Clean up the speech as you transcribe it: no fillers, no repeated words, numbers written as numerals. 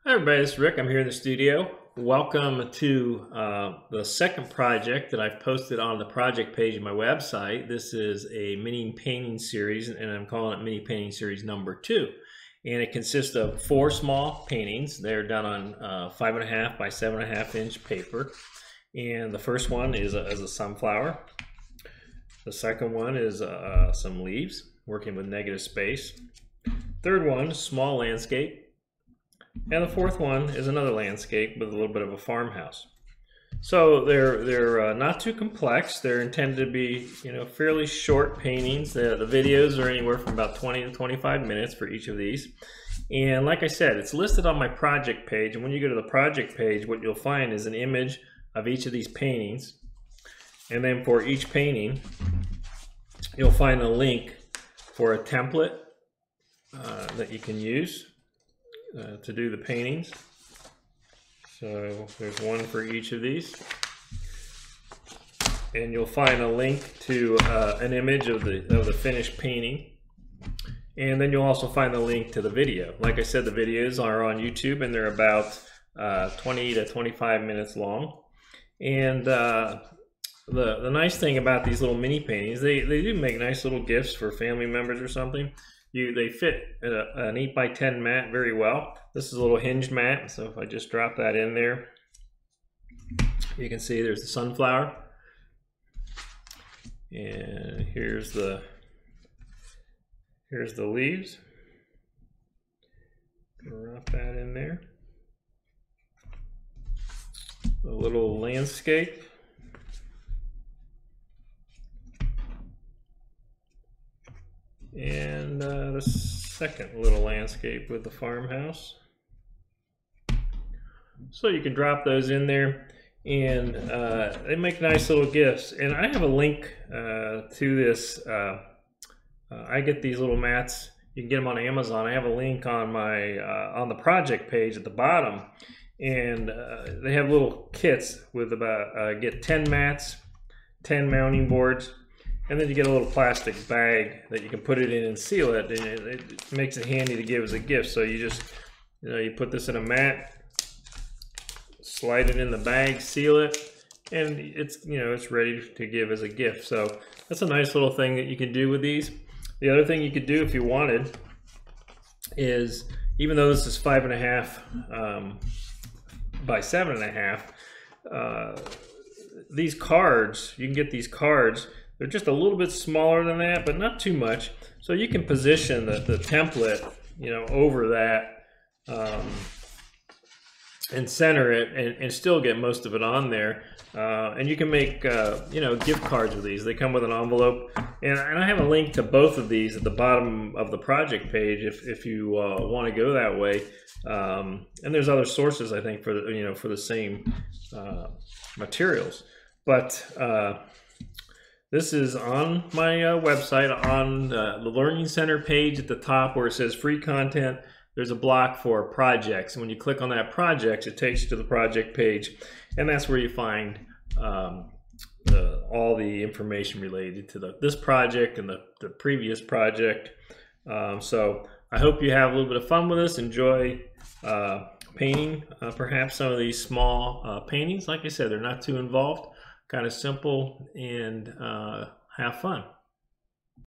Hi everybody, this is Rick. I'm here in the studio. Welcome to the second project that I've posted on the project page of my website. This is a mini painting series, and I'm calling it mini painting series number 2. And it consists of 4 small paintings. They're done on 5.5 by 7.5 inch paper. And the first one is a sunflower. The second one is some leaves, working with negative space. Third one, small landscape. And the fourth one is another landscape with a little bit of a farmhouse. So they're not too complex. They're intended to be, fairly short paintings. The videos are anywhere from about 20 to 25 minutes for each of these. And like I said, it's listed on my project page. And when you go to the project page, what you'll find is an image of each of these paintings. And then for each painting, you'll find a link for a template that you can use to do the paintings. So there's one for each of these, and you'll find a link to an image of the finished painting, and then you'll also find the link to the video. Like I said, the videos are on YouTube, and they're about 20 to 25 minutes long. And the nice thing about these little mini paintings, they do make nice little gifts for family members or something. They fit an 8 by 10 mat very well. This is a little hinged mat, so if I just drop that in there, you can see there's the sunflower. And here's the leaves. Drop that in there. A little landscape. And the second little landscape with the farmhouse. So you can drop those in there, and they make nice little gifts. And I have a link to this. I get these little mats. You can get them on Amazon. I have a link on my on the project page at the bottom, and they have little kits with about get 10 mats, 10 mounting boards. And then you get a little plastic bag that you can put it in and seal it, and it makes it handy to give as a gift. So you just, you put this in a mat, slide it in the bag, seal it, and it's ready to give as a gift. So that's a nice little thing that you can do with these. The other thing you could do if you wanted is, even though this is 5.5 by 7.5, these cards, you can get these cards. They're just a little bit smaller than that, but not too much. So you can position the template, over that and center it and still get most of it on there. And you can make, gift cards with these. They come with an envelope. And I have a link to both of these at the bottom of the project page if you want to go that way. And there's other sources, I think, for the same materials. But this is on my website, on the Learning Center page at the top where it says free content. There's a block for projects. And when you click on that project, it takes you to the project page. And that's where you find all the information related to this project and the previous project. So I hope you have a little bit of fun with this. Enjoy painting perhaps some of these small paintings. Like I said, they're not too involved. Kind of simple, and have fun.